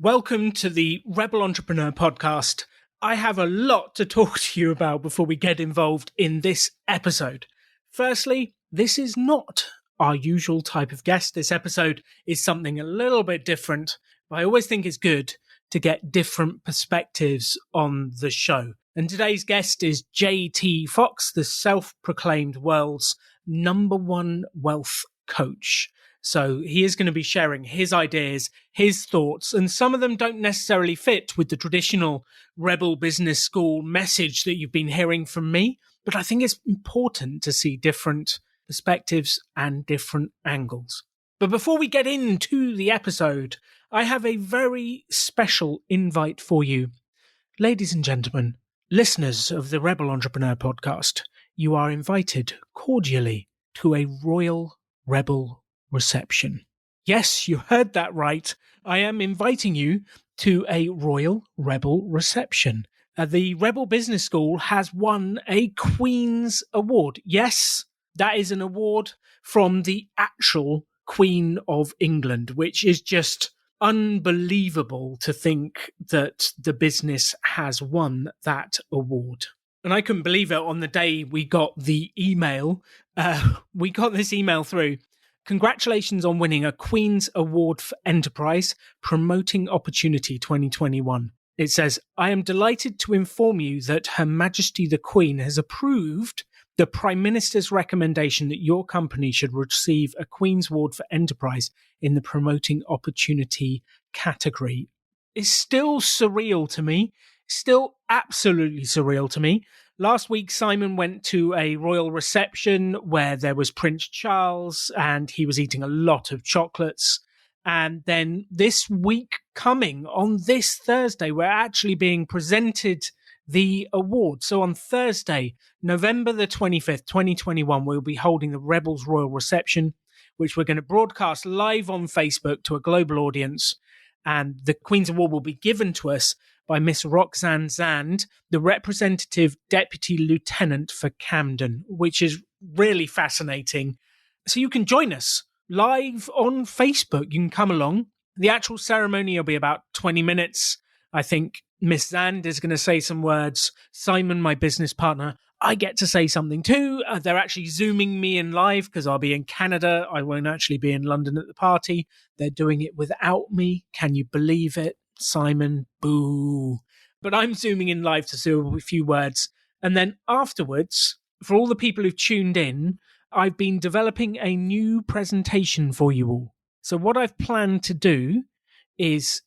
Welcome to the Rebel Entrepreneur Podcast. I have a lot to talk to you about before we get involved in this episode. Firstly, this is not our usual type of guest. This episode is something a little bit different, but I always think it's good to get different perspectives on the show. And today's guest is JT Foxx, the self-proclaimed world's #1 wealth coach. So he is going to be sharing his ideas, his thoughts, and some of them don't necessarily fit with the traditional Rebel Business School message that you've been hearing from me. But I think it's important to see different perspectives and different angles. But before we get into the episode, I have a very special invite for you. Ladies and gentlemen, listeners of the Rebel Entrepreneur Podcast, you are invited cordially to a Royal Rebel reception. Yes, you heard that right. I am inviting you to a Royal Rebel reception. The Rebel Business School has won a Queen's Award. Yes, that is an award from the actual Queen of England, which is just unbelievable to think that the business has won that award. And I couldn't believe it on the day we got the email. We got this email through. Congratulations on winning a Queen's Award for Enterprise, Promoting Opportunity 2021. It says, I am delighted to inform you that Her Majesty the Queen has approved the Prime Minister's recommendation that your company should receive a Queen's Award for Enterprise in the Promoting Opportunity category. It's still surreal to me, still absolutely surreal to me. Last week, Simon went to a royal reception where there was Prince Charles and he was eating a lot of chocolates. And then this week coming, on this Thursday, we're actually being presented the award. So on Thursday, November the 25th, 2021, we'll be holding the Rebels Royal Reception, which we're going to broadcast live on Facebook to a global audience. And the Queen's Award will be given to us by Miss Roxanne Zand, the Representative Deputy Lieutenant for Camden, which is really fascinating. So you can join us live on Facebook. You can come along. The actual ceremony will be about 20 minutes. I think Miss Zand is going to say some words. Simon, my business partner, I get to say something too. They're actually Zooming me in live because I'll be in Canada. I won't actually be in London at the party. They're doing it without me. Can you believe it? Simon, boo. But I'm Zooming in live to say a few words. And then afterwards, for all the people who've tuned in, I've been developing a new presentation for you all. So what I've planned to do is,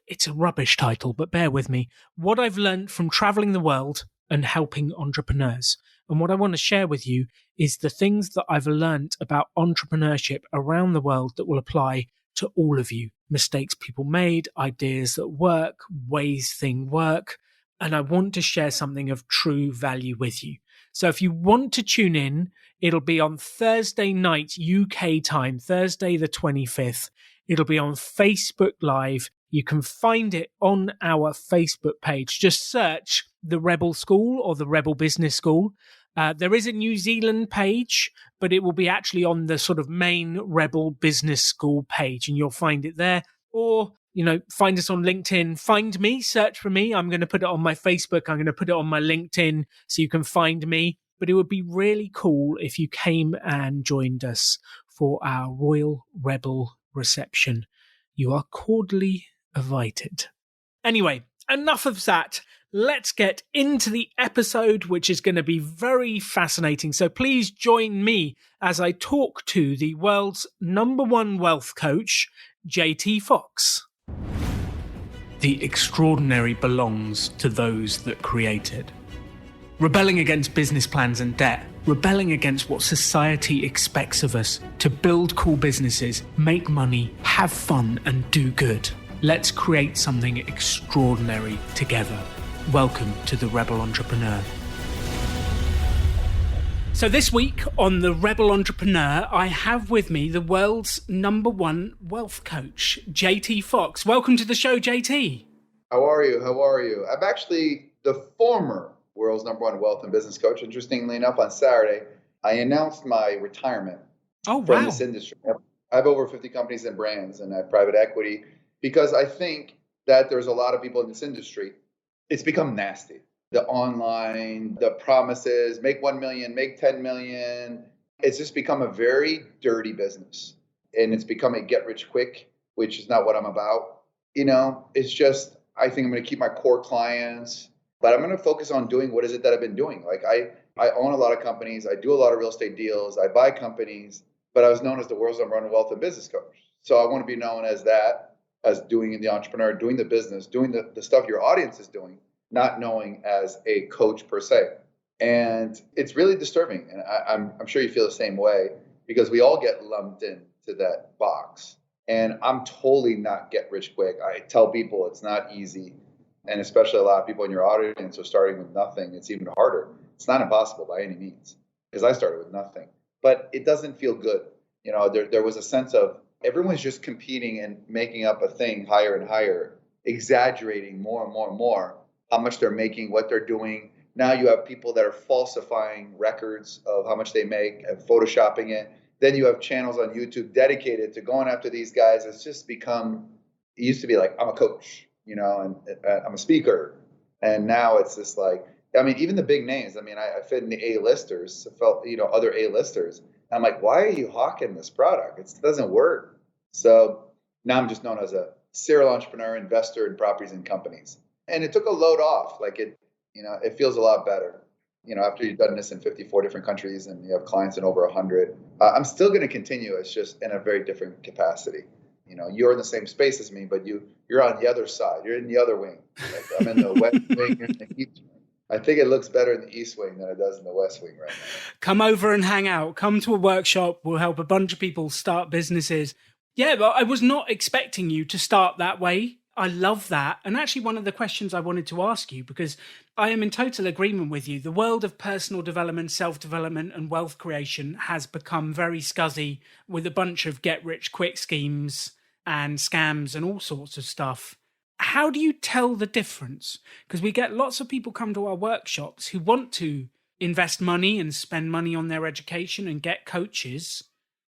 it's a rubbish title, but bear with me. What I've learned from traveling the world and helping entrepreneurs. And what I want to share with you is the things that I've learned about entrepreneurship around the world that will apply to all of you. Mistakes people made, ideas that work, ways things work. And I want to share something of true value with you. So if you want to tune in, it'll be on Thursday night UK time, Thursday the 25th. It'll be on Facebook Live. You can find it on our Facebook page. Just search the Rebel School or the Rebel Business School. There is a New Zealand page, but it will be actually on the sort of main Rebel Business School page, and you'll find it there. Or, find us on LinkedIn. Find me, search for me. I'm going to put it on my Facebook. I'm going to put it on my LinkedIn so you can find me. But it would be really cool if you came and joined us for our Royal Rebel reception. You are cordially invited. Anyway, enough of that. Let's get into the episode, which is going to be very fascinating. So please join me as I talk to the world's #1 wealth coach, JT Foxx. The extraordinary belongs to those that create it. Rebelling against business plans and debt, rebelling against what society expects of us to build cool businesses, make money, have fun, and do good. Let's create something extraordinary together. Welcome to the Rebel Entrepreneur. So this week on the Rebel Entrepreneur, I have with me the world's #1 wealth coach, JT Foxx. Welcome to the show, JT. How are you? I'm actually the former world's #1 wealth and business coach. Interestingly enough, on Saturday, I announced my retirement from this industry. I have over 50 companies and brands, and I have private equity, because I think that there's a lot of people in this industry. It's become nasty. The online, the promises, make 1 million, make 10 million. It's just become a very dirty business. And it's become a get rich quick, which is not what I'm about. It's just, I think I'm going to keep my core clients, but I'm going to focus on doing what is it that I've been doing. Like I own a lot of companies. I do a lot of real estate deals. I buy companies, but I was known as the world's number one wealth and business coach. So I want to be known as that, as doing the entrepreneur, doing the business, doing the stuff your audience is doing, not knowing as a coach per se. And it's really disturbing. And I'm sure you feel the same way, because we all get lumped into that box. And I'm totally not get rich quick. I tell people it's not easy. And especially a lot of people in your audience are starting with nothing. It's even harder. It's not impossible by any means, because I started with nothing. But it doesn't feel good. There was a sense of everyone's just competing and making up a thing higher and higher, exaggerating more and more and more how much they're making, what they're doing. Now you have people that are falsifying records of how much they make and photoshopping it. Then you have channels on YouTube dedicated to going after these guys. It's just become, it used to be like, I'm a coach, and I'm a speaker. And now it's just like, even the big names. I fit in the A-listers, other A-listers. I'm like, why are you hawking this product? It doesn't work. So now I'm just known as a serial entrepreneur, investor in properties and companies. And it took a load off. Like it feels a lot better. After you've done this in 54 different countries and you have clients in over 100, I'm still going to continue. It's just in a very different capacity. You're in the same space as me, but you're on the other side. You're in the other wing. Like I'm in the west wing, you're in the east wing. I think it looks better in the east wing than it does in the west wing right now. Come over and hang out. Come to a workshop. We'll help a bunch of people start businesses. Yeah, but I was not expecting you to start that way. I love that. And actually, one of the questions I wanted to ask you, because I am in total agreement with you, the world of personal development, self-development and wealth creation has become very scuzzy with a bunch of get-rich-quick schemes and scams and all sorts of stuff. How do you tell the difference? Because we get lots of people come to our workshops who want to invest money and spend money on their education and get coaches,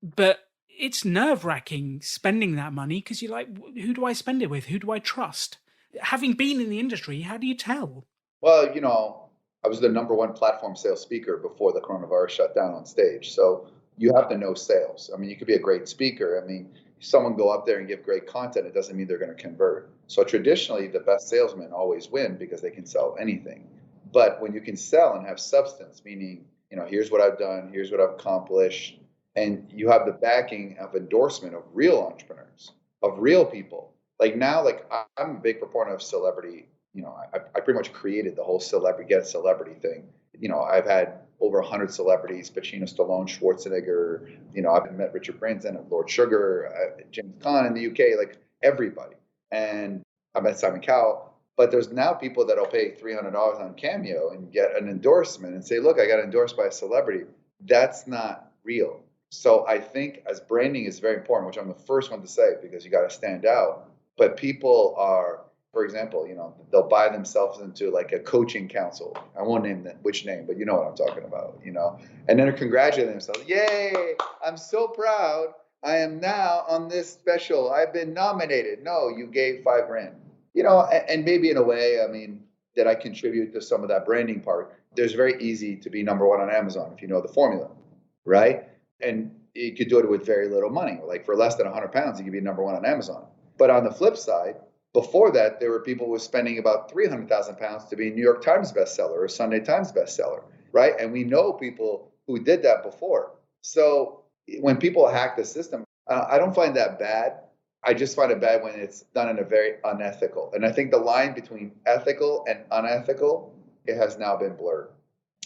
but it's nerve-wracking spending that money because you're like, who do I spend it with? Who do I trust? Having been in the industry, how do you tell? Well, I was the number one platform sales speaker before the coronavirus shut down on stage. So you have to know sales. You could be a great speaker. Someone go up there and give great content, it doesn't mean they're going to convert. So traditionally, the best salesmen always win because they can sell anything. But when you can sell and have substance, meaning, here's what I've done, here's what I've accomplished, and you have the backing of endorsement of real entrepreneurs, of real people. Like now, I'm a big proponent of celebrity. I pretty much created the whole get celebrity thing. I've had over 100 celebrities, Pacino, Stallone, Schwarzenegger. I've met Richard Branson, Lord Sugar, James Caan in the UK, like everybody. And I met Simon Cowell. But there's now people that'll pay $300 on Cameo and get an endorsement and say, look, I got endorsed by a celebrity. That's not real. So I think as branding is very important, which I'm the first one to say, because you got to stand out. But people are, for example, they'll buy themselves into like a coaching council. I won't name which name, but you know what I'm talking about, and then they're congratulating themselves. Yay, I'm so proud. I am now on this special. I've been nominated. No, you gave $5,000, and maybe in a way, did I contribute to some of that branding part? There's very easy to be number one on Amazon if you know the formula, right? And you could do it with very little money. Like for less than 100 pounds, you could be number one on Amazon. But on the flip side, before that, there were people who were spending about 300,000 pounds to be a New York Times bestseller or Sunday Times bestseller, right? And we know people who did that before. So when people hack the system, I don't find that bad. I just find it bad when it's done in a very unethical. And I think the line between ethical and unethical, it has now been blurred.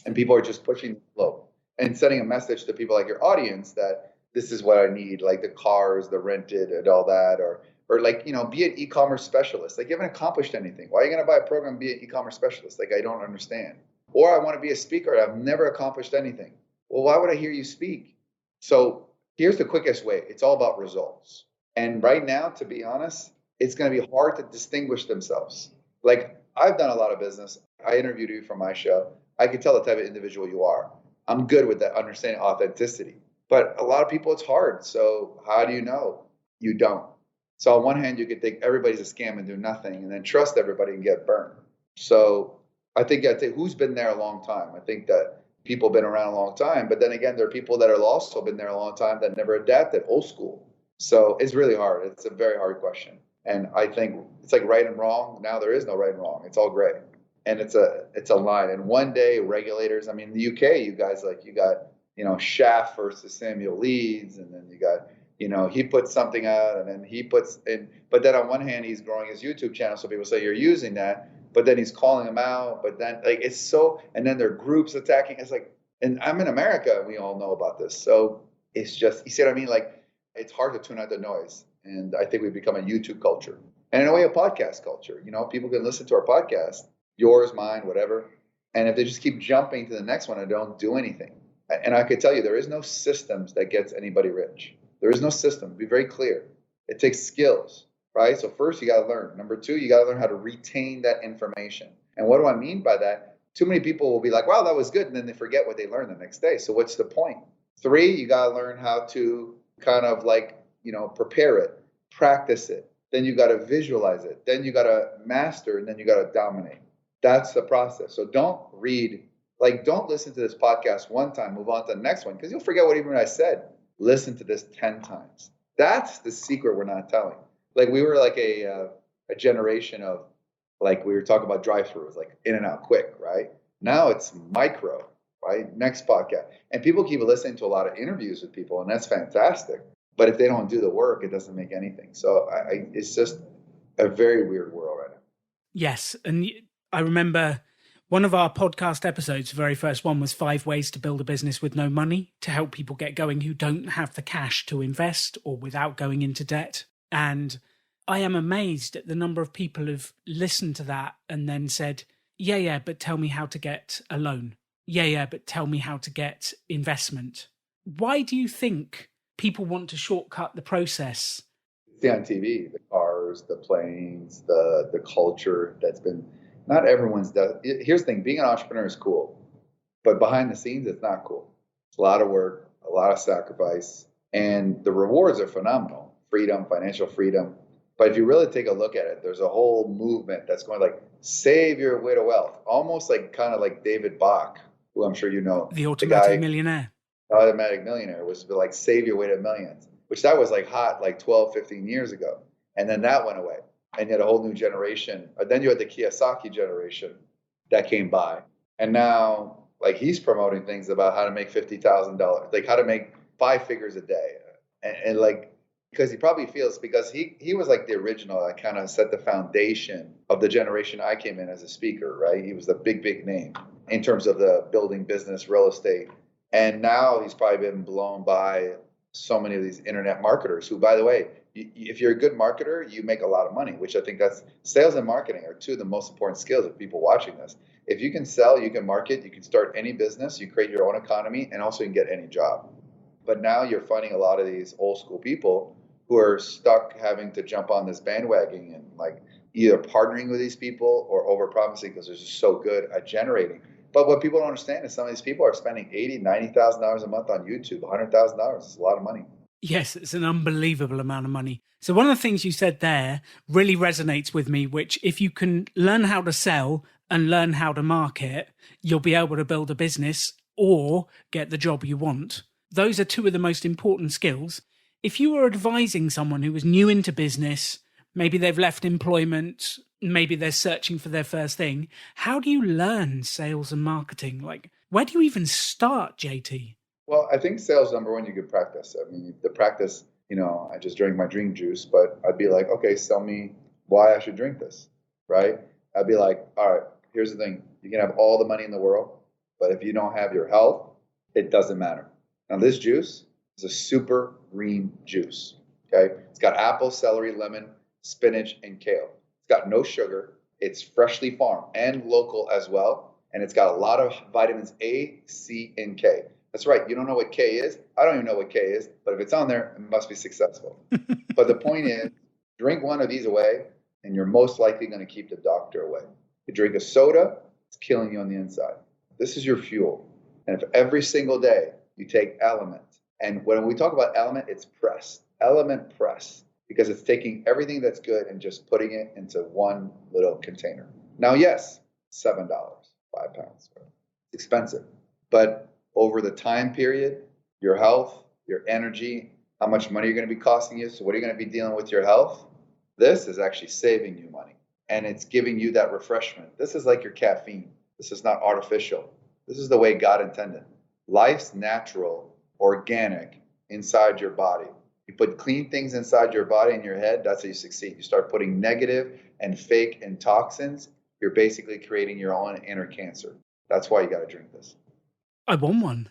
And people are just pushing the flow and sending a message to people like your audience that this is what I need, like the cars, the rented and all that, or like, be an e-commerce specialist. Like you haven't accomplished anything. Why are you going to buy a program and be an e-commerce specialist? Like, I don't understand. Or I want to be a speaker. I've never accomplished anything. Well, why would I hear you speak? So here's the quickest way. It's all about results. And right now, to be honest, it's going to be hard to distinguish themselves. Like I've done a lot of business. I interviewed you for my show. I can tell the type of individual you are. I'm good with that, understanding authenticity. But a lot of people, it's hard. So how do you know? You don't. So on one hand, you could think everybody's a scam and do nothing, and then trust everybody and get burned. So I'd say who's been there a long time? I think that people have been around a long time, but then again, there are people that are also been there a long time that never adapted, old school. So it's really hard. It's a very hard question. And I think it's like right and wrong. Now there is no right and wrong. It's all gray. And it's a line. And one day regulators, I mean, in the UK, you guys you got, Shaft versus Samuel Leeds, and then you got, he puts something out and then he puts in, but then on one hand, he's growing his YouTube channel. So people say you're using that, but then he's calling them out. But then it's so, and then there are groups attacking. It's like, and I'm in America. We all know about this. So it's just, you see what I mean? Like, it's hard to tune out the noise. And I think we've become a YouTube culture and in a way a podcast culture. People can listen to our podcast, yours, mine, whatever. And if they just keep jumping to the next one and don't do anything. And I could tell you, there is no systems that gets anybody rich. There is no system. Be very clear. It takes skills, right? So first you got to learn. Number two, you got to learn how to retain that information. And what do I mean by that? Too many people will be like, wow, that was good. And then they forget what they learned the next day. So what's the point? Three, you got to learn how to kind of prepare it, practice it. Then you got to visualize it. Then you got to master, and then you got to dominate. That's the process. So don't listen to this podcast one time, move on to the next one, because you'll forget what even I said. Listen to this 10 times. That's the secret we're not telling. Like we were like a generation of, like we were talking about drive-throughs, like in and out quick, right? Now it's micro, right? Next podcast. And people keep listening to a lot of interviews with people, and that's fantastic. But if they don't do the work, it doesn't make anything. So it's just a very weird world right now. Yes. And I remember one of our podcast episodes, the very first one, was 5 ways to build a business with no money, to help people get going who don't have the cash to invest or without going into debt. And I am amazed at the number of people who've listened to that and then said, yeah, but tell me how to get a loan. Yeah, but tell me how to get investment. Why do you think people want to shortcut the process? See on TV, the cars, the planes, the culture that's been, not everyone's does. Here's the thing, being an entrepreneur is cool, but behind the scenes, it's not cool. It's a lot of work, a lot of sacrifice, and the rewards are phenomenal. Freedom, financial freedom. But if you really take a look at it, there's a whole movement that's going like, save your way to wealth. Almost like kind of like David Bach, who I'm sure you know. The Automatic Millionaire. Automatic Millionaire was like, save your way to millions, which that was like hot like 12, 15 years ago. And then that went away. And you had a whole new generation. Then you had the Kiyosaki generation that came by. And now like he's promoting things about how to make $50,000, like how to make 5 figures a day. And like, because he probably feels, because he was like the original that kind of set the foundation of the generation I came in as a speaker, right? He was the big name in terms of the building business, real estate. And now he's probably been blown by so many of these internet marketers who, by the way, if you're a good marketer, you make a lot of money, which I think that's sales and marketing are 2 of the most important skills of people watching this. If you can sell, you can market, you can start any business, you create your own economy, and also you can get any job. But now you're finding a lot of these old school people who are stuck having to jump on this bandwagon and like either partnering with these people or over-promising because they're just so good at generating. But what people don't understand is some of these people are spending $80,000, $90,000 a month on YouTube. $100,000 is a lot of money. Yes, it's an unbelievable amount of money. So one of the things you said there really resonates with me, which if you can learn how to sell and learn how to market, you'll be able to build a business or get the job you want. Those are 2 of the most important skills. If you were advising someone who was new into business, maybe they've left employment, maybe they're searching for their first thing, how do you learn sales and marketing? Like, where do you even start, JT? Well, I think sales, number one, you could practice. I mean, the practice, I just drank my dream juice, but I'd be like, okay, tell me why I should drink this, right? I'd be like, all right, here's the thing. You can have all the money in the world, but if you don't have your health, it doesn't matter. Now, this juice is a super green juice, okay? It's got apple, celery, lemon, spinach, and kale. It's got no sugar. It's freshly farmed and local as well. And it's got a lot of vitamins A, C, and K. That's right. You don't know what K is? I don't even know what K is. But if it's on there, it must be successful. But the point is, drink one of these away, and you're most likely going to keep the doctor away. You drink a soda, it's killing you on the inside. This is your fuel. And if every single day you take Element, and when we talk about Element, it's press. Element Press. because it's taking everything that's good and just putting it into one little container. Now, yes, $7, £5. It's expensive. But over the time period, your health, your energy, how much money you're going to be costing you, so what are you going to be dealing with your health? This is actually saving you money. And it's giving you that refreshment. This is like your caffeine. This is not artificial. This is the way God intended. Life's natural, organic inside your body. You put clean things inside your body and your head, that's how you succeed. You start putting negative and fake and toxins, you're basically creating your own inner cancer. That's why you got to drink this. I want one.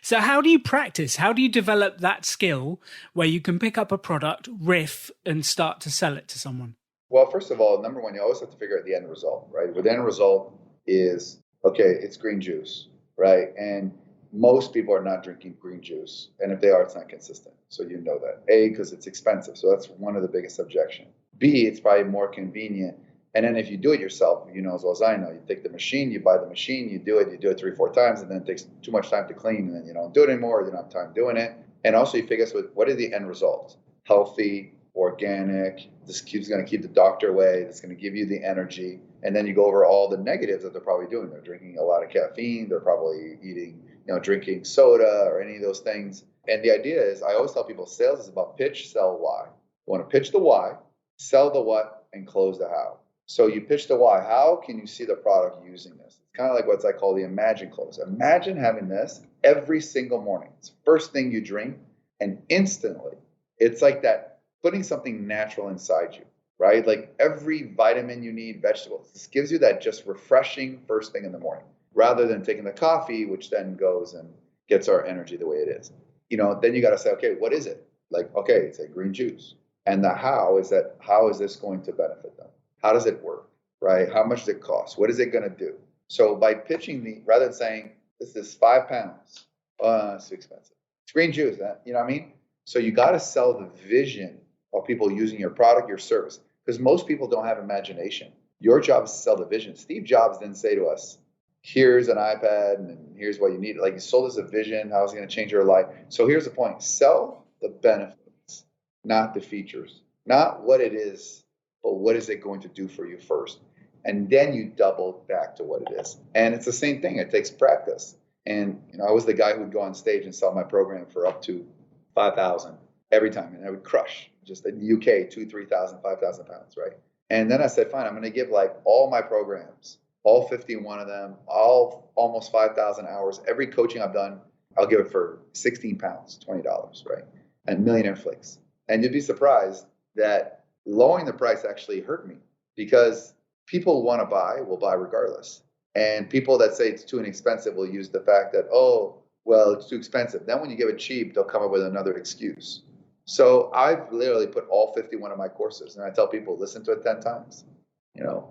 So how do you practice? How do you develop that skill where you can pick up a product, riff, and start to sell it to someone? Well, first of all, number one, you always have to figure out the end result, right? The end result is, okay, it's green juice, right? And most people are not drinking green juice. And if they are, it's not consistent. So you know that. A, because it's expensive. So that's one of the biggest objections. B, it's probably more convenient. And then if you do it yourself, you know as well as I know, you take the machine, you buy the machine, you do it 3-4 times, and then it takes too much time to clean, and then you don't do it anymore, or you don't have time doing it. And also you figure out what is the end result? Healthy, organic, this is going to keep the doctor away, it's going to give you the energy. And then you go over all the negatives that they're probably doing. They're drinking a lot of caffeine, they're probably eating, drinking soda or any of those things. And the idea is, I always tell people, sales is about pitch, sell, why. You want to pitch the why, sell the what, and close the how. So you pitch the why. How can you see the product using this? It's kind of like what I call the imagine close. Imagine having this every single morning. It's the first thing you drink, and instantly, it's like that, putting something natural inside you, right? Like every vitamin you need, vegetables. This gives you that just refreshing first thing in the morning, rather than taking the coffee, which then goes and gets our energy the way it is. Then you got to say, okay, what is it? Like, okay, it's a green juice. And the how is this going to benefit them? How does it work, right? How much does it cost? What is it going to do? So by pitching rather than saying, this is £5, it's too expensive. It's green juice, you know what I mean? So you got to sell the vision of people using your product, your service, because most people don't have imagination. Your job is to sell the vision. Steve Jobs didn't say to us, here's an iPad and here's what you need. Like, he sold us a vision, how it's going to change your life. So here's the point. Sell the benefits, not the features, not what it is, but what is it going to do for you first? And then you double back to what it is. And it's the same thing. It takes practice. And I was the guy who would go on stage and sell my program for up to 5,000 every time. And I would crush, just in the UK, 2,000, 3,000, 5,000 pounds, right? And then I said, fine, I'm going to give like all my programs, all 51 of them, all almost 5,000 hours. Every coaching I've done, I'll give it for 16 pounds, $20, right? And Millionaire Flakes. And you'd be surprised that lowering the price actually hurt me, because people want to buy, will buy regardless. And people that say it's too inexpensive will use the fact that, oh, well, it's too expensive. Then when you give it cheap, they'll come up with another excuse. So I've literally put all 51 of my courses, and I tell people, listen to it 10 times,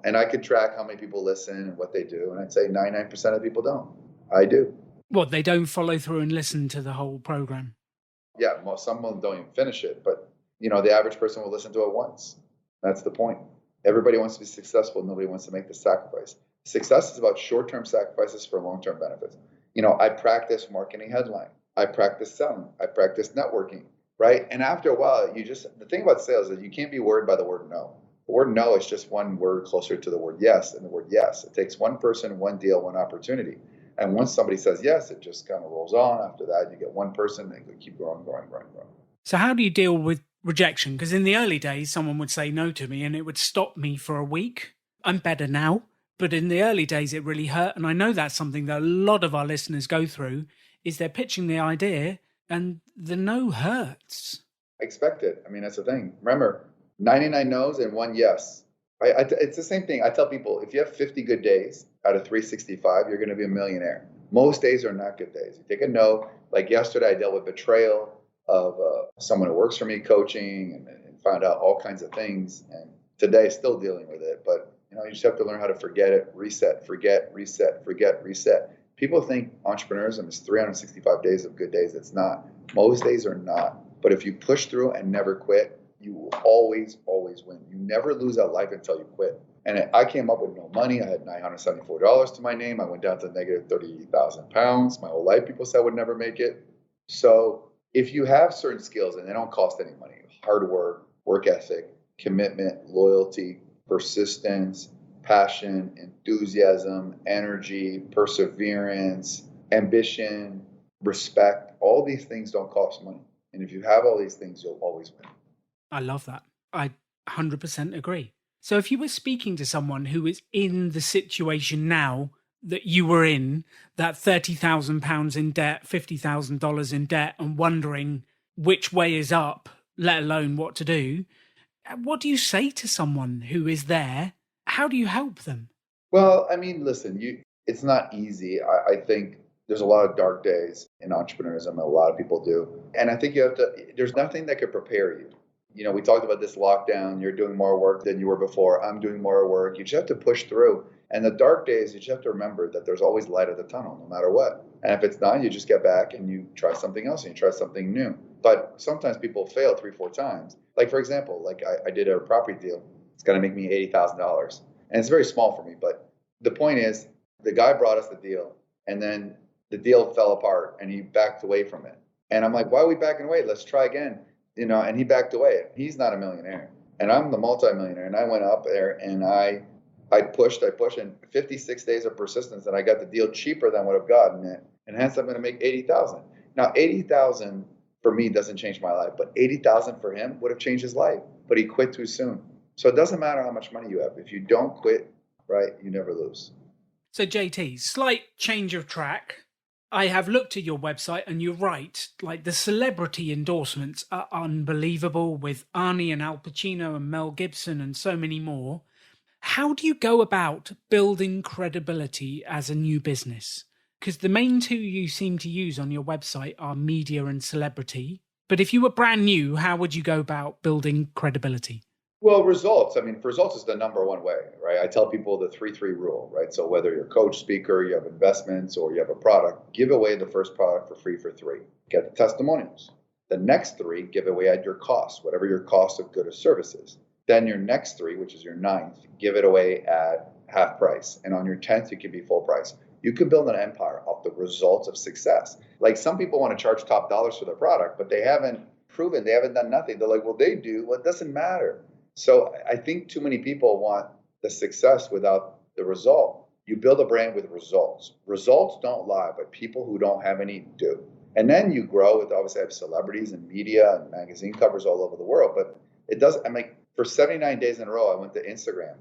and I could track how many people listen and what they do. And I'd say 99% of people don't. I do. What, they don't follow through and listen to the whole program? Yeah, some of them don't even finish it, but the average person will listen to it once. That's the point. Everybody wants to be successful. Nobody wants to make the sacrifice. Success is about short-term sacrifices for long-term benefits. I practice marketing headline. I practice selling. I practice networking, right? And after a while, the thing about sales is you can't be worried by the word no. The word no is just one word closer to the word yes. And the word yes, it takes one person, one deal, one opportunity. And once somebody says yes, it just kind of rolls on. After that, you get one person and you keep growing. So how do you deal with rejection? Because in the early days, someone would say no to me and it would stop me for a week. I'm better now, but in the early days, it really hurt. And I know that's something that a lot of our listeners go through, is they're pitching the idea and the no hurts. I expect it. I mean, that's the thing. Remember, 99 no's and 1 yes. It's the same thing. I tell people, if you have 50 good days out of 365, you're going to be a millionaire. Most days are not good days. You take a no. Like yesterday, I dealt with betrayal of someone who works for me, coaching, and found out all kinds of things. And today, still dealing with it. But you just have to learn how to forget it, reset, forget, reset, forget, reset. People think entrepreneurism is 365 days of good days. It's not. Most days are not. But if you push through and never quit, you will always, always win. You never lose that life until you quit. And I came up with no money. I had $974 to my name. I went down to negative 30,000 pounds. My whole life, people said I would never make it. So if you have certain skills and they don't cost any money, hard work, work ethic, commitment, loyalty, persistence, passion, enthusiasm, energy, perseverance, ambition, respect, all these things don't cost money. And if you have all these things, you'll always win. I love that. I 100% agree. So if you were speaking to someone who is in the situation now that you were in, that £30,000 in debt, $50,000 in debt, and wondering which way is up, let alone what to do, what do you say to someone who is there? How do you help them? Well, I mean, listen, it's not easy. I think there's a lot of dark days in entrepreneurism. A lot of people do. And I think there's nothing that could prepare you. We talked about this lockdown. You're doing more work than you were before. I'm doing more work. You just have to push through. And the dark days, you just have to remember that there's always light at the tunnel, no matter what. And if it's not, you just get back and you try something else and you try something new. But sometimes people fail 3-4 times. Like, for example, I did a property deal. It's going to make me $80,000. And it's very small for me. But the point is, the guy brought us the deal and then the deal fell apart and he backed away from it. And I'm like, why are we backing away? Let's try again. And he backed away. He's not a millionaire. And I'm the multimillionaire. And I went up there and I pushed, and 56 days of persistence, and I got the deal cheaper than I would have gotten it. And hence I'm going to make 80,000. Now, 80,000 for me doesn't change my life, but 80,000 for him would have changed his life. But he quit too soon. So it doesn't matter how much money you have. If you don't quit, right, you never lose. So JT, slight change of track. I have looked at your website and you're right. Like, the celebrity endorsements are unbelievable with Arnie and Al Pacino and Mel Gibson and so many more. How do you go about building credibility as a new business? Because the main two you seem to use on your website are media and celebrity. But if you were brand new, how would you go about building credibility? Well, results. I mean, results is the number one way, right? I tell people the 3-3 rule, right? So whether you're a coach, speaker, you have investments, or you have a product, give away the first product for free for 3. Get the testimonials. The next 3, give away at your cost, whatever your cost of goods or services. Then your next 3, which is your 9th, give it away at half price. And on your 10th, it can be full price. You can build an empire off the results of success. Like, some people want to charge top dollars for their product, but they haven't proven, they haven't done nothing. They're like, well, they do. Well, it doesn't matter. So I think too many people want the success without the result. You build a brand with results. Results don't lie, but people who don't have any do. And then you grow with, obviously, I have celebrities and media and magazine covers all over the world. But it doesn't, I'm like, for 79 days in a row, I went to Instagram.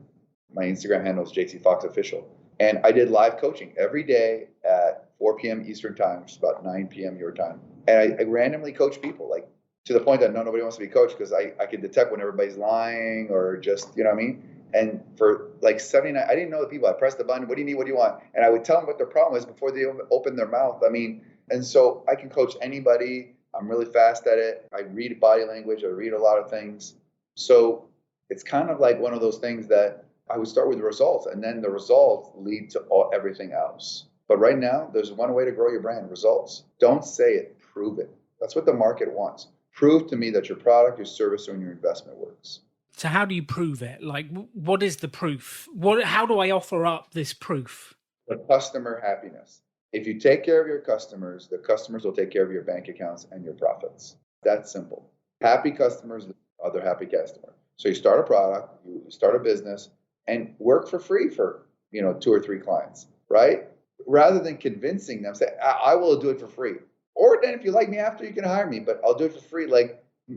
My Instagram handle is JT Foxx Official. And I did live coaching every day at 4 p.m. Eastern time, which is about 9 p.m. your time. And I randomly coach people, like, to the point that nobody wants to be coached, because I can detect when everybody's lying or just, you know what I mean? And for like 79, I didn't know the people. I pressed the button, what do you need, what do you want? And I would tell them what their problem is before they opened their mouth. I mean, and so I can coach anybody. I'm really fast at it. I read body language. I read a lot of things. So it's kind of like one of those things that I would start with the results, and then the results lead to everything else. But right now, there's one way to grow your brand: results. Don't say it, prove it. That's what the market wants. Prove to me that your product, your service, or your investment works. So how do you prove it? Like, what is the proof? How do I offer up this proof? The customer happiness. If you take care of your customers, the customers will take care of your bank accounts and your profits. That's simple. Happy customers, other happy customer. So you start a product, you start a business, and work for free for 2 or 3 clients, right? Rather than convincing them, say, I will do it for free. Or then if you like me after, you can hire me, but I'll do it for free.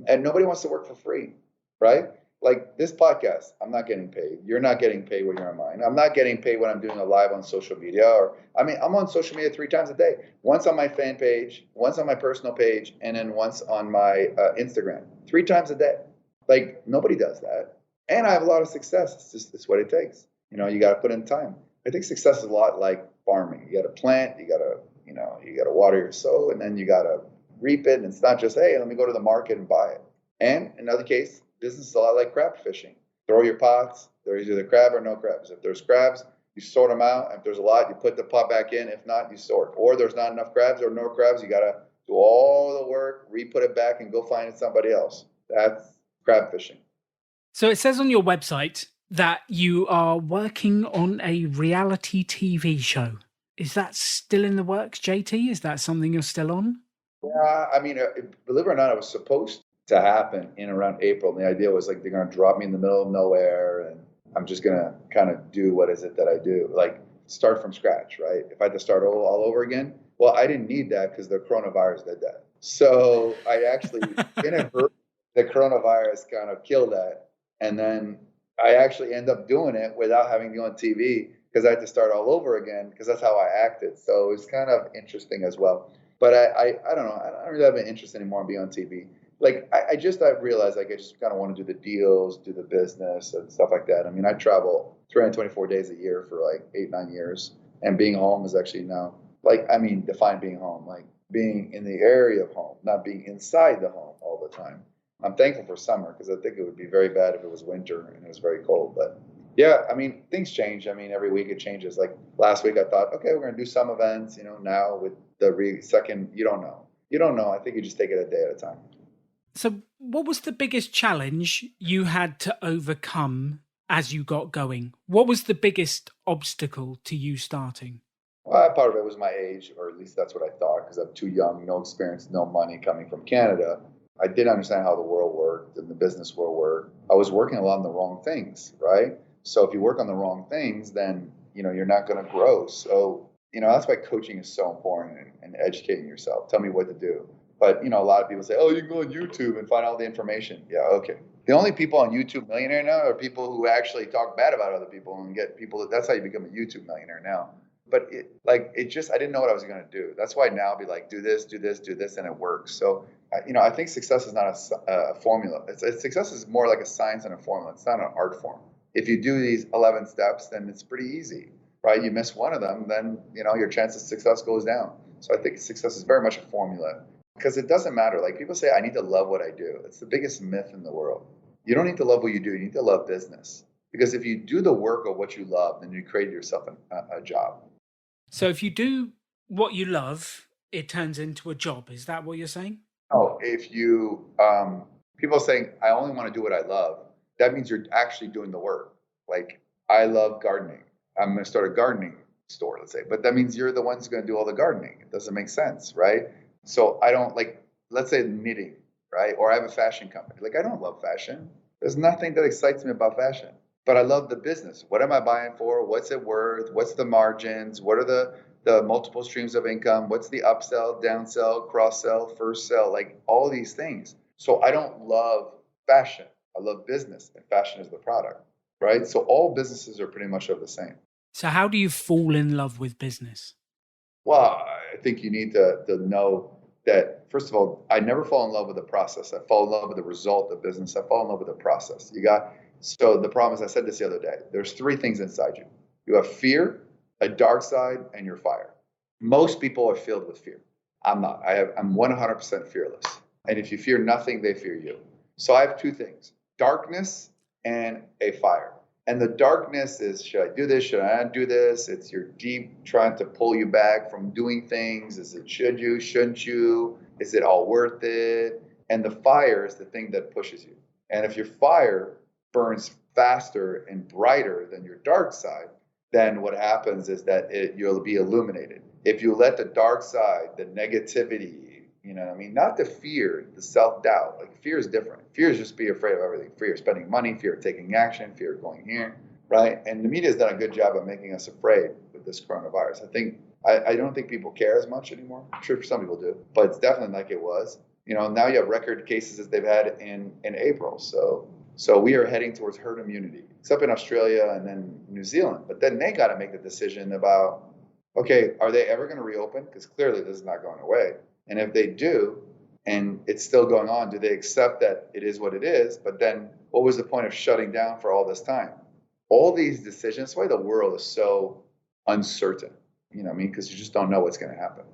And nobody wants to work for free, right? Like this podcast, I'm not getting paid. You're not getting paid when you're on mine. I'm not getting paid when I'm doing a live on social media. I'm on social media 3 times a day. Once on my fan page, once on my personal page, and then once on my Instagram. 3 times a day. Like, nobody does that. And I have a lot of success. It's what it takes. You got to put in time. I think success is a lot like farming. You got to plant, you got to water your soil, and then you got to reap it. And it's not just, hey, let me go to the market and buy it. And in another case, business is a lot like crab fishing. Throw your pots. There's either crab or no crabs. If there's crabs, you sort them out. If there's a lot, you put the pot back in. If not, you sort. Or there's not enough crabs or no crabs, you got to do all the work, re-put it back, and go find it somebody else. That's crab fishing. So it says on your website that you are working on a reality TV show. Is that still in the works, JT? Is that something you're still on? Yeah, I mean, believe it or not, it was supposed to happen in around April. And the idea was like they're going to drop me in the middle of nowhere, and I'm just going to kind of do what is it that I do, like start from scratch, right? If I had to start all over again, well, I didn't need that because the coronavirus did that. So I actually inadvertently, the coronavirus kind of killed that, and then I actually end up doing it without having to go on TV because I had to start all over again because that's how I acted. So it was kind of interesting as well. But I don't know. I don't really have an interest anymore in being on TV. Like I realized like I just kind of want to do the deals, do the business and stuff like that. I mean, I travel 324 days a year for like 8, 9 years, and being home is actually now like I mean, define being home, like being in the area of home, not being inside the home all the time. I'm thankful for summer because I think it would be very bad if it was winter and it was very cold. But yeah, I mean, things change. I mean, every week it changes. Like last week, I thought, okay, we're going to do some events. Now with the second, you don't know. You don't know. I think you just take it a day at a time. So, what was the biggest challenge you had to overcome as you got going? What was the biggest obstacle to you starting? Well, part of it was my age, or at least that's what I thought, because I'm too young, no experience, no money coming from Canada. I didn't understand how the world worked and the business world worked. I was working a lot on the wrong things, right? So if you work on the wrong things, then you're not going to grow. So that's why coaching is so important and educating yourself. Tell me what to do. But a lot of people say, "Oh, you can go on YouTube and find all the information." Yeah, okay. The only people on YouTube millionaire now are people who actually talk bad about other people and get people. That's how you become a YouTube millionaire now. But it just I didn't know what I was going to do. That's why now I'll be like, do this, do this, do this, and it works. So I think success is not a formula. Success is more like a science and a formula. It's not an art form. If you do these 11 steps, then it's pretty easy, right? You miss one of them, then your chance of success goes down. So I think success is very much a formula because it doesn't matter. Like people say, I need to love what I do. It's the biggest myth in the world. You don't need to love what you do. You need to love business. Because if you do the work of what you love, then you create yourself a job. So, if you do what you love, it turns into a job. Is that what you're saying? Oh, if you people saying I only want to do what I love, that means you're actually doing the work. Like I love gardening. I'm going to start a gardening store, let's say, but that means you're the one's going to do all the gardening. It doesn't make sense, right? So I don't like, let's say knitting, right? Or I have a fashion company. Like I don't love fashion. There's nothing that excites me about fashion, but I love the business. What am I buying for? What's it worth? What's the margins? What are the multiple streams of income? What's the upsell, downsell, cross sell, first sell? Like all these things. So I don't love fashion. I love business, and fashion is the product, right? So all businesses are pretty much of the same. So, how do you fall in love with business? Well, I think you need to know that, first of all, I never fall in love with the process. I fall in love with the result of business. I fall in love with the process. So the problem is, I said this the other day, there's three things inside you. You have fear, a dark side, and your fire. Most people are filled with fear. I'm not. I'm 100% fearless. And if you fear nothing, they fear you. So I have two things, darkness and a fire. And the darkness is, should I do this? Should I not do this? It's your deep trying to pull you back from doing things. Is it should you, shouldn't you? Is it all worth it? And the fire is the thing that pushes you. And if your fire burns faster and brighter than your dark side, then what happens is that you'll be illuminated. If you let the dark side, the negativity, not the fear, the self-doubt. Like fear is different. Fear is just be afraid of everything. Fear of spending money, fear of taking action, fear of going here, right? And the media has done a good job of making us afraid with this coronavirus. I don't think people care as much anymore. I'm sure some people do, but it's definitely like it was. Now you have record cases as they've had in April. So we are heading towards herd immunity, except in Australia and then New Zealand. But then they got to make the decision about, okay, are they ever going to reopen? Because clearly this is not going away. And if they do, and it's still going on, do they accept that it is what it is? But then what was the point of shutting down for all this time? All these decisions, that's why the world is so uncertain, because you just don't know what's going to happen.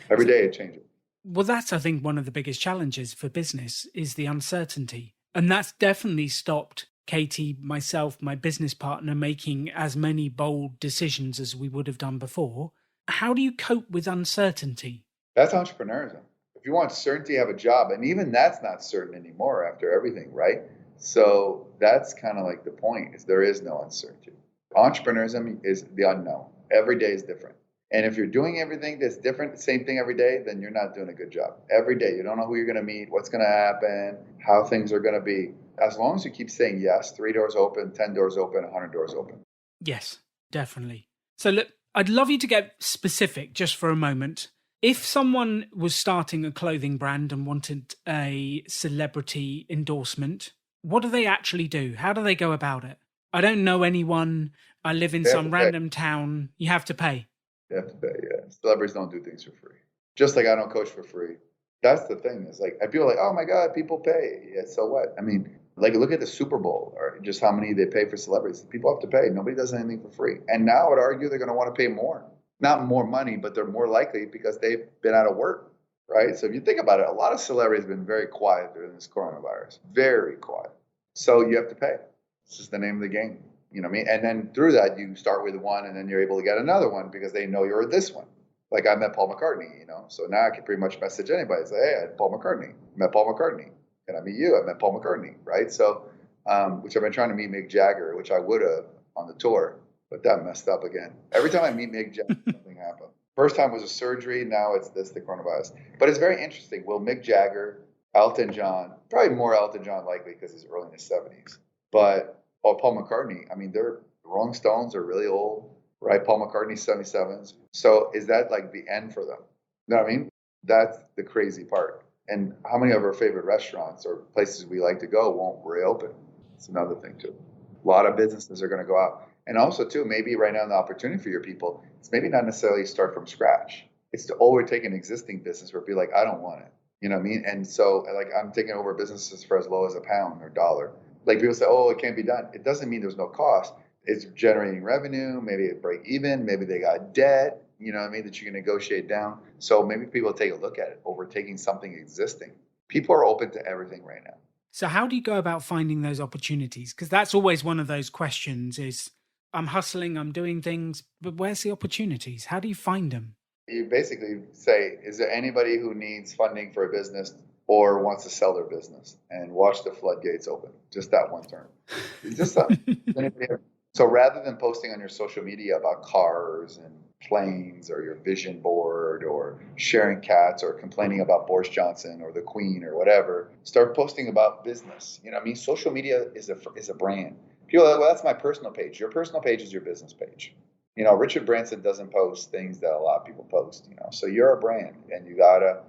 Every day it changes. Well, that's, I think, one of the biggest challenges for business is the uncertainty. And that's definitely stopped Katie, myself, my business partner, making as many bold decisions as we would have done before. How do you cope with uncertainty? That's entrepreneurship. If you want certainty, have a job. And even that's not certain anymore after everything, right? So that's kind of like the point is there is no uncertainty. Entrepreneurship is the unknown. Every day is different. And if you're doing everything that's different, same thing every day, then you're not doing a good job. Every day, you don't know who you're going to meet, what's going to happen, how things are going to be. As long as you keep saying yes, 3 doors open, 10 doors open, 100 doors open. Yes, definitely. So look, I'd love you to get specific just for a moment. If someone was starting a clothing brand and wanted a celebrity endorsement, what do they actually do? How do they go about it? I don't know anyone. I live in some random town. You have to pay. You have to pay, yeah. Celebrities don't do things for free. Just like I don't coach for free. That's the thing. Is like people are like, oh my God, people pay. Yeah, so what? I mean, like look at the Super Bowl or just how many they pay for celebrities. People have to pay. Nobody does anything for free. And now I would argue they're going to want to pay more. Not more money, but they're more likely because they've been out of work, right? So if you think about it, a lot of celebrities have been very quiet during this coronavirus. Very quiet. So you have to pay. It's just the name of the game. You know what I mean? And then through that, you start with one and then you're able to get another one because they know you're this one. Like I met Paul McCartney, you know, so now I can pretty much message anybody. Say, hey, I had Paul McCartney. I met Paul McCartney. Can I meet you? I met Paul McCartney, right? So, which I've been trying to meet Mick Jagger, which I would have on the tour, but that messed up again. Every time I meet Mick Jagger, something happens. First time was a surgery. Now it's the coronavirus. But it's very interesting. Will Mick Jagger, Elton John, probably more Elton John likely because he's early in his 70s, but Paul McCartney, I mean, the Rolling Stones are really old, right? Paul McCartney's 77s. So is that like the end for them? You know what I mean? That's the crazy part. And how many of our favorite restaurants or places we like to go won't reopen? It's another thing too. A lot of businesses are going to go out. And also too, maybe right now the opportunity for your people, it's maybe not necessarily start from scratch. It's to overtake an existing business where be like, I don't want it. You know what I mean? And so like I'm taking over businesses for as low as £1 or $1. Like people say, oh, it can't be done. It doesn't mean there's no cost. It's generating revenue. Maybe it break even. Maybe they got debt, you know what I mean, that you can negotiate down. So maybe people take a look at it, overtaking something existing. People are open to everything right now. So how do you go about finding those opportunities? Because that's always one of those questions is, I'm hustling, I'm doing things, but where's the opportunities? How do you find them? You basically say, is there anybody who needs funding for a business or wants to sell their business, and watch the floodgates open? Just that one term. Just that. So rather than posting on your social media about cars and planes or your vision board or sharing cats or complaining about Boris Johnson or the Queen or whatever, start posting about business. You know what I mean? Social media is a brand. People are like, well, that's my personal page. Your personal page is your business page. You know, Richard Branson doesn't post things that a lot of people post, you know. So you're a brand and you gotta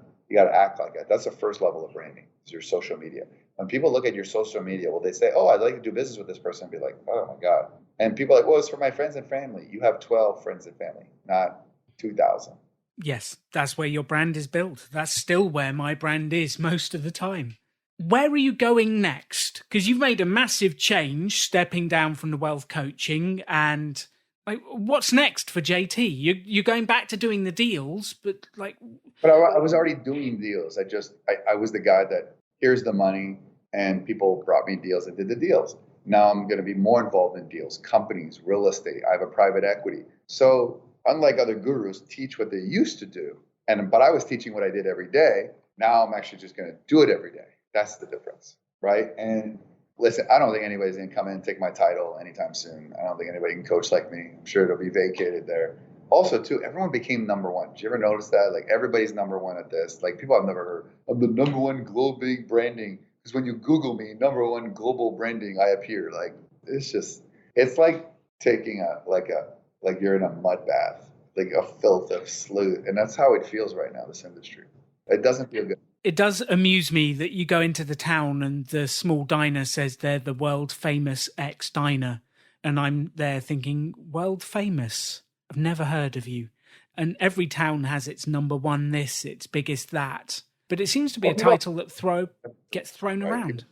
act like that. That's the first level of branding, is your social media. When people look at your social media, well, they say, oh, I'd like to do business with this person, and be like, oh my God. And people are like, well, it's for my friends and family. You have 12 friends and family, not 2,000. Yes, that's where your brand is built. That's still where my brand is most of the time. Where are you going next? Because you've made a massive change stepping down from the wealth coaching, and like, what's next for JT? You're going back to doing the deals, but like... But I was already doing deals. I was the guy that, here's the money, and people brought me deals and did the deals. Now I'm going to be more involved in deals, companies, real estate. I have a private equity. So unlike other gurus, teach what they used to do. But I was teaching what I did every day. Now I'm actually just going to do it every day. That's the difference, right? And listen, I don't think anybody's going to come in and take my title anytime soon. I don't think anybody can coach like me. I'm sure it'll be vacated there. Also, too, everyone became number one. Did you ever notice that? Like, everybody's number one at this. Like, people I've never heard of the number one global branding. Because when you Google me, number one global branding, I appear. Like, it's like taking like you're in a mud bath, like a filth of sleuth. And that's how it feels right now, this industry. It doesn't feel good. It does amuse me that you go into the town and the small diner says they're the world famous X diner. And I'm there thinking, world famous? I've never heard of you. And every town has its number one this, its biggest that. But it seems to be a title that gets thrown around.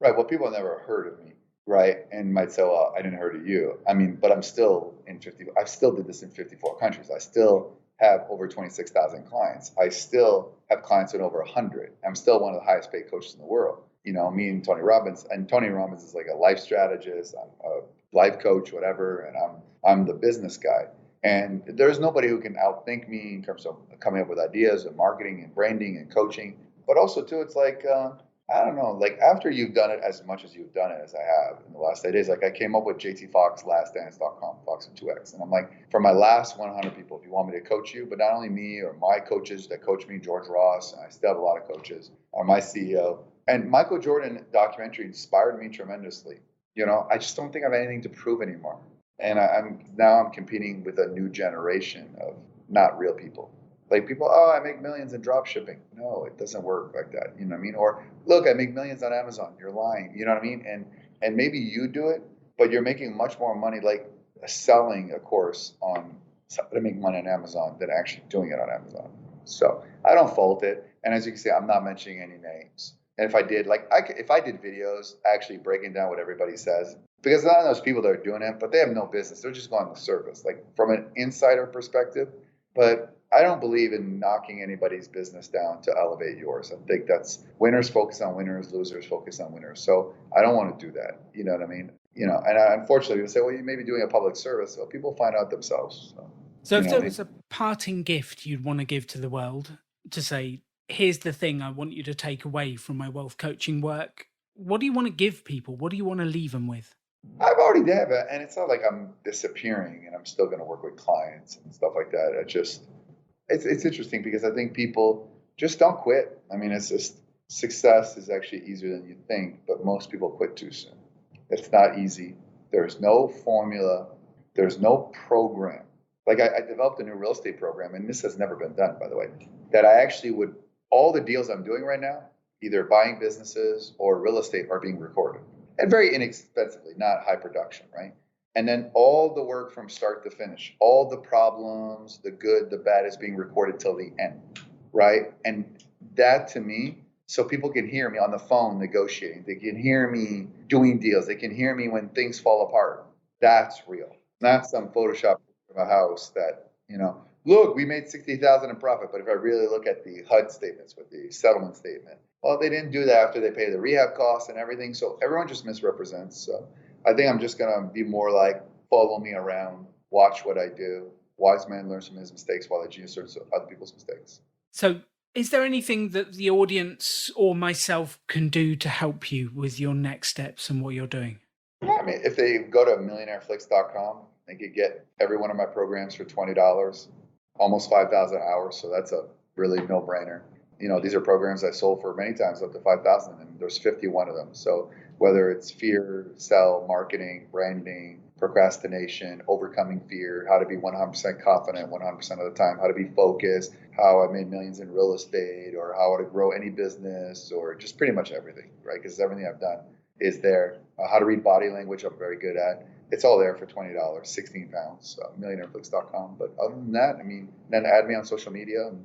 Right. Well, people have never heard of me, right? And might say, well, I didn't heard of you. I mean, but I'm still I still did this in 54 countries. I still have over 26,000 clients. I still have clients in over 100. I'm still one of the highest paid coaches in the world. You know, me and Tony Robbins. And Tony Robbins is like a life strategist. I'm a life coach, whatever. And I'm the business guy. And there's nobody who can outthink me in terms of coming up with ideas and marketing and branding and coaching. But also, too, it's like I don't know. Like after you've done it as much as you've done it as I have in the last 8 days, like I came up with JT Foxx lastdance.com, Fox with 2X. And I'm like, for my last 100 people, if you want me to coach you, but not only me or my coaches that coach me, George Ross, and I still have a lot of coaches, or my CEO. And Michael Jordan documentary inspired me tremendously. I just don't think I have anything to prove anymore. And I'm competing with a new generation of not real people. Like people, oh, I make millions in drop shipping. No, it doesn't work like that. You know what I mean? Or look, I make millions on Amazon. You're lying. You know what I mean? And maybe you do it, but you're making much more money like selling a course on to make money on Amazon than actually doing it on Amazon. So I don't fault it. And as you can see, I'm not mentioning any names. And if I did, if I did videos actually breaking down what everybody says, because none of those people that are doing it, but they have no business. They're just going to service, like from an insider perspective. But I don't believe in knocking anybody's business down to elevate yours. I think that's winners focus on winners, losers focus on winners. So I don't want to do that. You know what I mean? And unfortunately, people say, well, you may be doing a public service. Well, people find out themselves. So if there was a parting gift you'd want to give to the world to say, here's the thing I want you to take away from my wealth coaching work, what do you want to give people? What do you want to leave them with? I've already have it, and it's not like I'm disappearing and I'm still going to work with clients and stuff like that. It's interesting because I think people just don't quit. I mean, it's just success is actually easier than you think, but most people quit too soon. It's not easy. There's no formula. There's no program. Like I developed a new real estate program, and this has never been done, by the way, that I actually all the deals I'm doing right now, either buying businesses or real estate, are being recorded. And very inexpensively, not high production, right? And then all the work from start to finish, all the problems, the good, the bad is being recorded till the end, right? And that to me, so people can hear me on the phone negotiating. They can hear me doing deals. They can hear me when things fall apart. That's real. Not some Photoshop of a house that, look, we made $60,000 in profit. But if I really look at the HUD statements with the settlement statement, well, they didn't do that after they pay the rehab costs and everything. So everyone just misrepresents. So I think I'm just going to be more like, follow me around, watch what I do. Wise man learns from his mistakes while a genius learns from other people's mistakes. So is there anything that the audience or myself can do to help you with your next steps and what you're doing? Yeah, I mean, if they go to millionaireflix.com, they could get every one of my programs for $20, almost 5,000 hours. So that's a really no-brainer. These are programs I sold for many times up to 5,000, and there's 51 of them. So whether it's fear, sell, marketing, branding, procrastination, overcoming fear, how to be 100% confident 100% of the time, how to be focused, how I made millions in real estate, or how to grow any business, or just pretty much everything, right? Because everything I've done is there. How to read body language, I'm very good at. It's all there for $20, 16 pounds, millionaireflix.com. But other than that, then add me on social media, and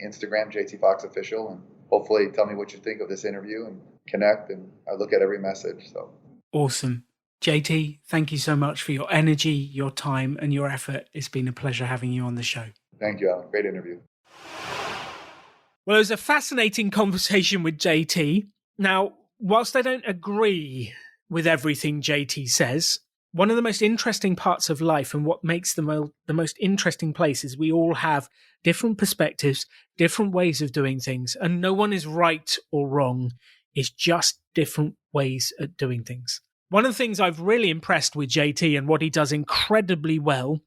Instagram, JT Foxx Official, and hopefully tell me what you think of this interview and connect. And I look at every message. So awesome. JT, thank you so much for your energy, your time, and your effort. It's been a pleasure having you on the show. Thank you, Alan. Great interview. Well, it was a fascinating conversation with JT. Now, whilst I don't agree with everything JT says, one of the most interesting parts of life and what makes the most interesting place is we all have different perspectives, different ways of doing things, and no one is right or wrong. It's just different ways of doing things. One of the things I've really impressed with JT and what he does incredibly well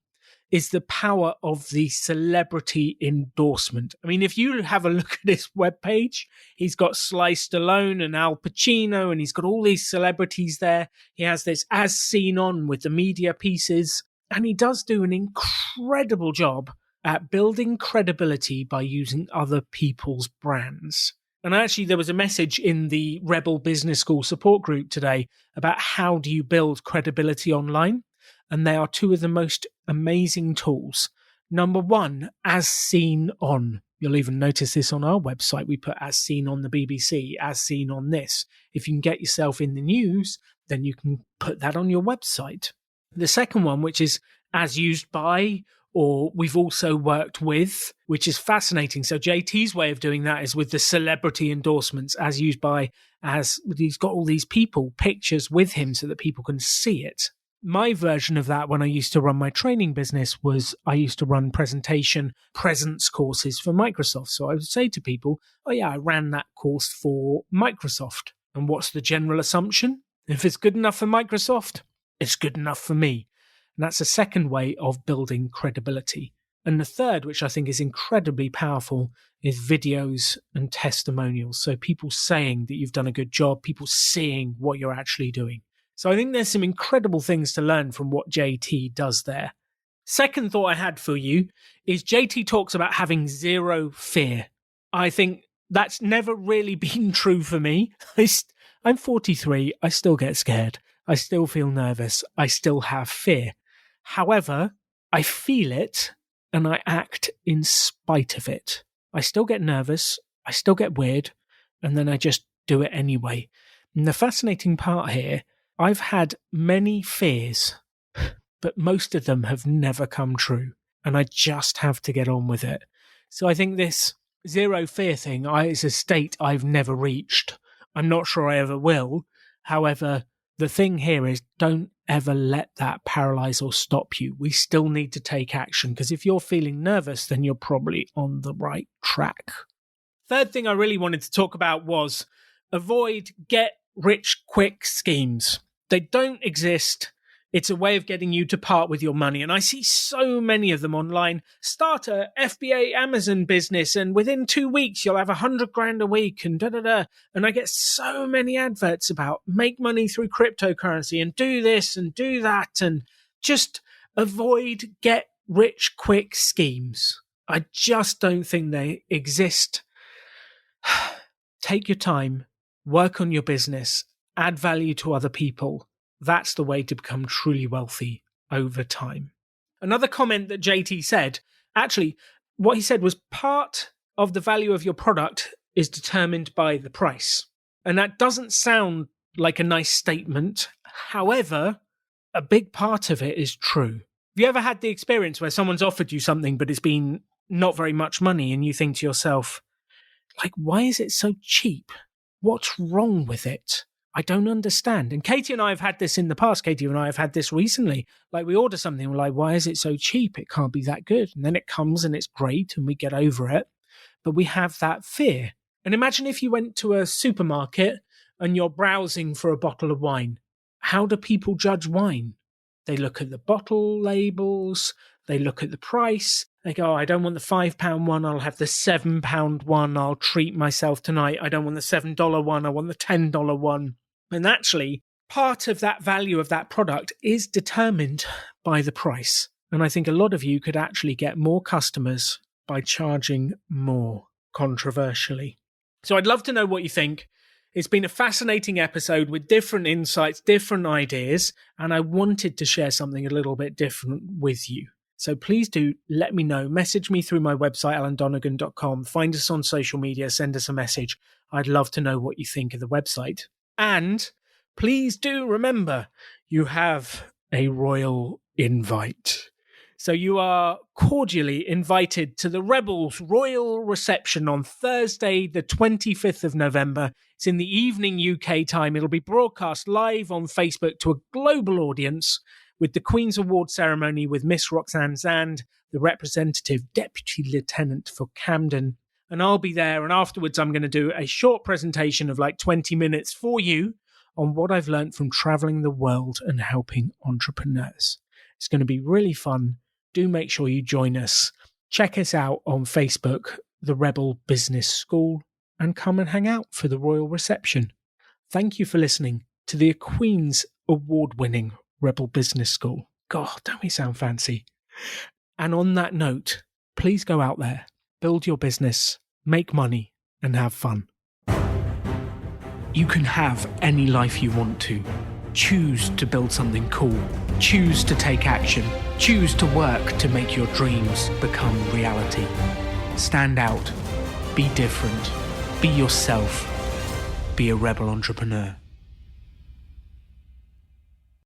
is the power of the celebrity endorsement. I mean, if you have a look at his webpage, he's got Sly Stallone and Al Pacino, and he's got all these celebrities there. He has this As Seen On with the media pieces, and he does do an incredible job at building credibility by using other people's brands. And actually, there was a message in the Rebel Business School support group today about how do you build credibility online. And they are two of the most amazing tools. Number one, As Seen On. You'll even notice this on our website. We put As Seen On the BBC, As Seen On this. If you can get yourself in the news, then you can put that on your website. The second one, which is As Used By, or We've Also Worked With, which is fascinating. So JT's way of doing that is with the celebrity endorsements, As Used By, as he's got all these people, pictures with him so that people can see it. My version of that when I used to run my training business was I used to run presentation presence courses for Microsoft. So I would say to people, oh yeah, I ran that course for Microsoft. And what's the general assumption? If it's good enough for Microsoft, it's good enough for me. And that's a second way of building credibility. And the third, which I think is incredibly powerful, is videos and testimonials. So people saying that you've done a good job, people seeing what you're actually doing. So I think there's some incredible things to learn from what JT does there. Second thought I had for you is JT talks about having zero fear. I think that's never really been true for me. I'm 43. I still get scared. I still feel nervous. I still have fear. However, I feel it and I act in spite of it. I still get nervous. I still get weird. And then I just do it anyway. And the fascinating part here, I've had many fears, but most of them have never come true. And I just have to get on with it. So I think this zero fear thing is a state I've never reached. I'm not sure I ever will. However, the thing here is don't ever let that paralyze or stop you. We still need to take action because if you're feeling nervous, then you're probably on the right track. Third thing I really wanted to talk about was avoid get-rich-quick schemes. They don't exist. It's a way of getting you to part with your money. And I see so many of them online. Start a FBA Amazon business and within 2 weeks, you'll have 100 grand a week and da-da-da. And I get so many adverts about make money through cryptocurrency and do this and do that. And just avoid get rich quick schemes. I just don't think they exist. Take your time, work on your business, add value to other people. That's the way to become truly wealthy over time. Another comment that JT said, actually, what he said was part of the value of your product is determined by the price. And that doesn't sound like a nice statement. However, a big part of it is true. Have you ever had the experience where someone's offered you something, but it's been not very much money, and you think to yourself, like, why is it so cheap? What's wrong with it? I don't understand. And Katie and I have had this in the past. Katie and I have had this recently. Like we order something, we're like, why is it so cheap? It can't be that good. And then it comes and it's great and we get over it. But we have that fear. And imagine if you went to a supermarket and you're browsing for a bottle of wine. How do people judge wine? They look at the bottle labels. They look at the price. They go, oh, I don't want the £5 one. I'll have the £7 one. I'll treat myself tonight. I don't want the $7 one. I want the $10 one. And actually, part of that value of that product is determined by the price. And I think a lot of you could actually get more customers by charging more, controversially. So I'd love to know what you think. It's been a fascinating episode with different insights, different ideas, and I wanted to share something a little bit different with you. So please do let me know. Message me through my website, alandonegan.com. Find us on social media. Send us a message. I'd love to know what you think of the website. And please do remember, you have a royal invite. So you are cordially invited to the Rebels Royal Reception on Thursday, the 25th of November. It's in the evening UK time. It'll be broadcast live on Facebook to a global audience with the Queen's Award ceremony with Miss Roxanne Zand, the representative Deputy Lieutenant for Camden. And I'll be there. And afterwards, I'm going to do a short presentation of like 20 minutes for you on what I've learned from traveling the world and helping entrepreneurs. It's going to be really fun. Do make sure you join us. Check us out on Facebook, the Rebel Business School, and come and hang out for the Royal Reception. Thank you for listening to the Queen's Award-winning Rebel Business School. God, don't we sound fancy? And on that note, please go out there, build your business, make money, and have fun. You can have any life you want to. Choose to build something cool. Choose to take action. Choose to work to make your dreams become reality. Stand out. Be different. Be yourself. Be a rebel entrepreneur.